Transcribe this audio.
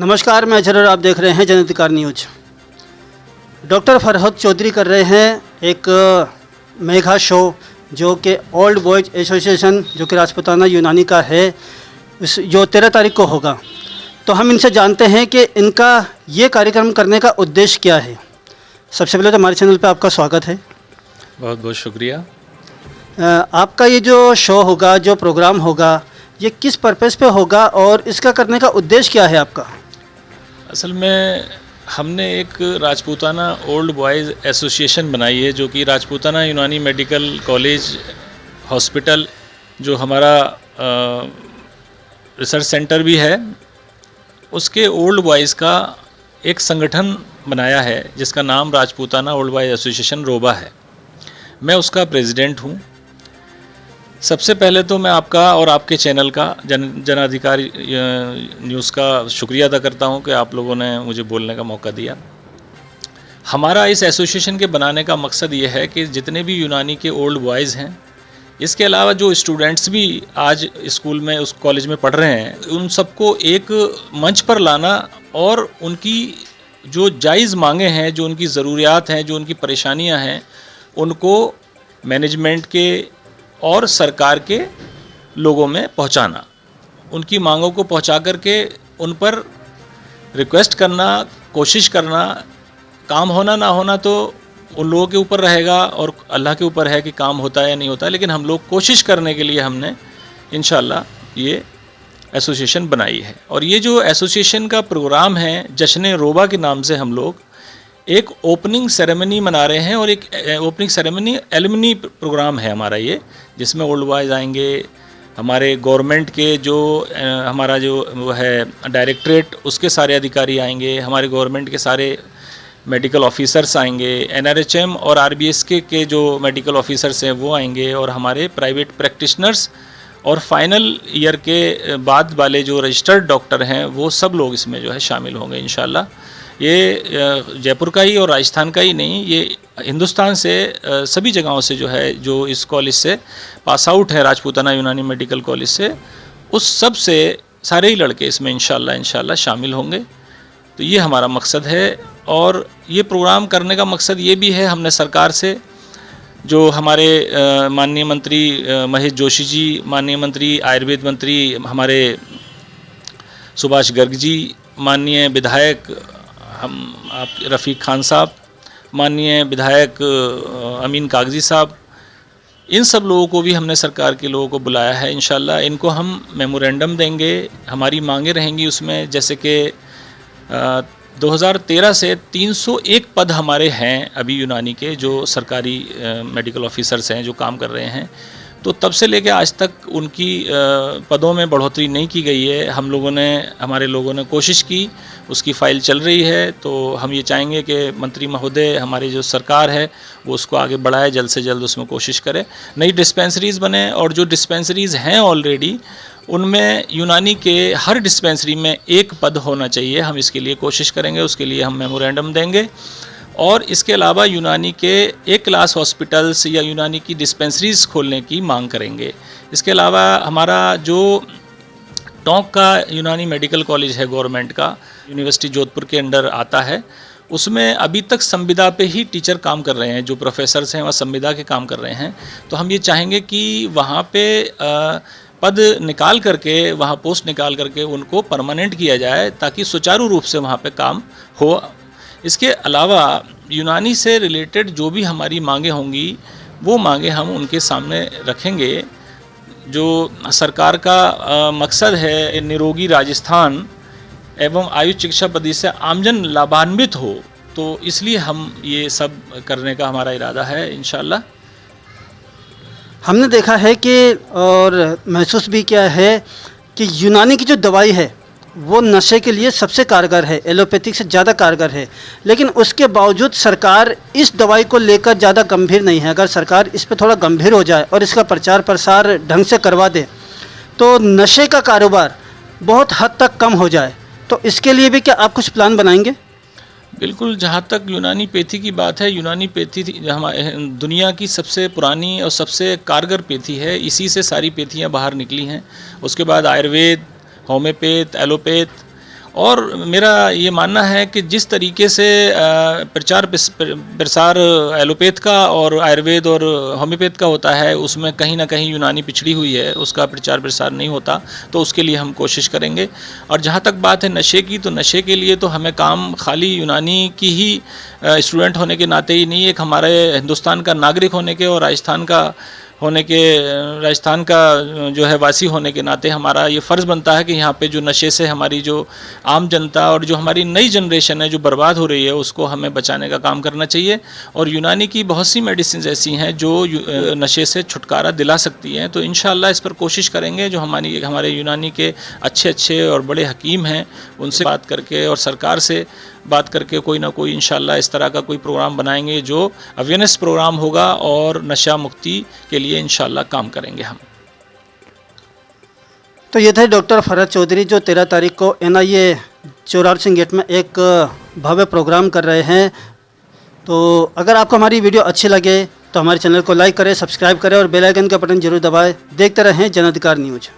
नमस्कार, मैं जरूर आप देख रहे हैं जन अधिकार न्यूज। डॉक्टर फरहद चौधरी कर रहे हैं एक मेगा शो जो कि ओल्ड बॉयज़ एसोसिएशन जो कि राजपूताना यूनानी का है, जो 13 तारीख को होगा। तो हम इनसे जानते हैं कि इनका ये कार्यक्रम करने का उद्देश्य क्या है। सबसे पहले तो हमारे चैनल पे आपका स्वागत है। बहुत बहुत शुक्रिया। आपका ये जो शो होगा, जो प्रोग्राम होगा, ये किस पर्पज़ पे होगा और इसका करने का उद्देश्य क्या है आपका? असल में हमने एक राजपूताना ओल्ड बॉयज़ एसोसिएशन बनाई है, जो कि राजपूताना यूनानी मेडिकल कॉलेज हॉस्पिटल जो हमारा रिसर्च सेंटर भी है, उसके ओल्ड बॉयज़ का एक संगठन बनाया है जिसका नाम राजपूताना ओल्ड बॉयज़ एसोसिएशन रोबा है। मैं उसका प्रेसिडेंट हूँ। सबसे पहले तो मैं आपका और आपके चैनल का जनाधिकार न्यूज़ का शुक्रिया अदा करता हूं कि आप लोगों ने मुझे बोलने का मौका दिया। हमारा इस एसोसिएशन के बनाने का मकसद ये है कि जितने भी यूनानी के ओल्ड बॉयज़ हैं, इसके अलावा जो स्टूडेंट्स भी आज स्कूल में उस कॉलेज में पढ़ रहे हैं, उन सबको एक मंच पर लाना और उनकी जो जायज़ मांगे हैं, जो उनकी ज़रूरियात हैं, जो उनकी परेशानियाँ हैं, उनको मैनेजमेंट के और सरकार के लोगों में पहुंचाना, उनकी मांगों को पहुंचा करके उन पर रिक्वेस्ट करना, कोशिश करना। काम होना ना होना तो उन लोगों के ऊपर रहेगा और अल्लाह के ऊपर है कि काम होता है या नहीं होता, लेकिन हम लोग कोशिश करने के लिए हमने इंशाअल्लाह ये एसोसिएशन बनाई है। और ये जो एसोसिएशन का प्रोग्राम है, जश्न रोबा के नाम से हम लोग एक ओपनिंग सेरेमनी मना रहे हैं, और एक ओपनिंग सेरेमनी एलुमनी प्रोग्राम है हमारा ये, जिसमें ओल्ड बॉयज़ आएंगे, हमारे गवर्नमेंट के जो हमारा जो वो है डायरेक्टरेट, उसके सारे अधिकारी आएंगे, हमारे गवर्नमेंट के सारे मेडिकल ऑफिसर्स आएंगे, एनआरएचएम और आरबीएसके के जो मेडिकल ऑफिसर्स हैं वो आएंगे, और हमारे प्राइवेट प्रैक्टिशनर्स और फाइनल ईयर के बाद वाले जो रजिस्टर्ड डॉक्टर हैं वो सब लोग इसमें जो है शामिल होंगे इंशाल्लाह। ये जयपुर का ही और राजस्थान का ही नहीं, ये हिंदुस्तान से सभी जगहों से जो है, जो इस कॉलेज से पास आउट है, राजपूताना यूनानी मेडिकल कॉलेज से, उस सब से सारे ही लड़के इसमें इंशाल्लाह शामिल होंगे। तो ये हमारा मकसद है। और ये प्रोग्राम करने का मकसद ये भी है, हमने सरकार से, जो हमारे माननीय मंत्री महेश जोशी जी, माननीय मंत्री आयुर्वेद मंत्री हमारे सुभाष गर्ग जी, माननीय विधायक आप रफ़ीक खान साहब, माननीय विधायक अमीन कागजी साहब, इन सब लोगों को भी हमने सरकार के लोगों को बुलाया है। इंशाल्लाह इनको हम मेमोरेंडम देंगे, हमारी मांगें रहेंगी उसमें, जैसे कि 2013 से 301 पद हमारे हैं अभी यूनानी के, जो सरकारी मेडिकल ऑफिसर्स हैं जो काम कर रहे हैं। तो तब से लेकर आज तक उनकी पदों में बढ़ोतरी नहीं की गई है। हमारे लोगों ने कोशिश की, उसकी फ़ाइल चल रही है। तो हम ये चाहेंगे कि मंत्री महोदय, हमारी जो सरकार है, वो उसको आगे बढ़ाए, जल्द से जल्द उसमें कोशिश करे, नई डिस्पेंसरीज़ बने। और जो डिस्पेंसरीज़ हैं ऑलरेडी, उनमें यूनानी के हर डिस्पेंसरी में एक पद होना चाहिए। हम इसके लिए कोशिश करेंगे, उसके लिए हम मेमोरेंडम देंगे। और इसके अलावा यूनानी के एक क्लास हॉस्पिटल्स या यूनानी की डिस्पेंसरीज़ खोलने की मांग करेंगे। इसके अलावा हमारा जो टोंक का यूनानी मेडिकल कॉलेज है गवर्नमेंट का, यूनिवर्सिटी जोधपुर के अंडर आता है, उसमें अभी तक संविदा पे ही टीचर काम कर रहे हैं, जो प्रोफेसर्स हैं वह संविदा के काम कर रहे हैं। तो हम ये चाहेंगे कि वहाँ पे पद निकाल करके, वहाँ पोस्ट निकाल करके उनको परमानेंट किया जाए, ताकि सुचारू रूप से वहाँ पे काम हो। इसके अलावा यूनानी से रिलेटेड जो भी हमारी मांगें होंगी, वो मांगें हम उनके सामने रखेंगे। जो सरकार का मकसद है निरोगी राजस्थान एवं आयु चिकित्सा पद्धति से आमजन लाभान्वित हो, तो इसलिए हम ये सब करने का हमारा इरादा है इंशाल्लाह। हमने देखा है कि और महसूस भी किया है कि यूनानी की जो दवाई है वो नशे के लिए सबसे कारगर है, एलोपैथिक से ज़्यादा कारगर है। लेकिन उसके बावजूद सरकार इस दवाई को लेकर ज़्यादा गंभीर नहीं है। अगर सरकार इस पर थोड़ा गंभीर हो जाए और इसका प्रचार प्रसार ढंग से करवा दे, तो नशे का कारोबार बहुत हद तक कम हो जाए। तो इसके लिए भी क्या आप कुछ प्लान बनाएंगे? बिल्कुल। जहाँ तक यूनानी पैथी की बात है, यूनानी पैथी हमारे दुनिया की सबसे पुरानी और सबसे कारगर पैथी है। इसी से सारी पैथियाँ बाहर निकली हैं। उसके बाद आयुर्वेद, होम्योपैथ, एलोपैथ और मेरा ये मानना है कि जिस तरीके से प्रचार प्रसार एलोपैथ का और आयुर्वेद और होम्योपैथ का होता है, उसमें कहीं ना कहीं यूनानी पिछड़ी हुई है, उसका प्रचार प्रसार नहीं होता, तो उसके लिए हम कोशिश करेंगे। और जहाँ तक बात है नशे की, तो नशे के लिए तो हमें काम खाली यूनानी की ही स्टूडेंट होने के नाते ही नहीं, एक हमारे हिंदुस्तान का नागरिक होने के और राजस्थान का जो है वासी होने के नाते हमारा ये फ़र्ज़ बनता है कि यहाँ पे जो नशे से हमारी जो आम जनता और जो हमारी नई जनरेशन है जो बर्बाद हो रही है, उसको हमें बचाने का काम करना चाहिए। और यूनानी की बहुत सी मेडिसिन ऐसी हैं जो नशे से छुटकारा दिला सकती हैं, तो इंशाअल्लाह इस पर कोशिश करेंगे। जो हमारे यूनानी के अच्छे और बड़े हकीम हैं, उनसे बात करके और सरकार से बात करके कोई ना कोई इंशाअल्लाह इस तरह का कोई प्रोग्राम बनाएंगे जो अवेयरनेस प्रोग्राम होगा, और नशा मुक्ति के लिए इंशाअल्लाह काम करेंगे हम। तो ये थे डॉक्टर फरहद चौधरी, जो 13 तारीख को NIA चौरार सिंह गेट में एक भव्य प्रोग्राम कर रहे हैं। तो अगर आपको हमारी वीडियो अच्छी लगे तो हमारे चैनल को लाइक करें, सब्सक्राइब करें और बेल आइकन का बटन जरूर दबाएं। देखते रहें जन अधिकार न्यूज़।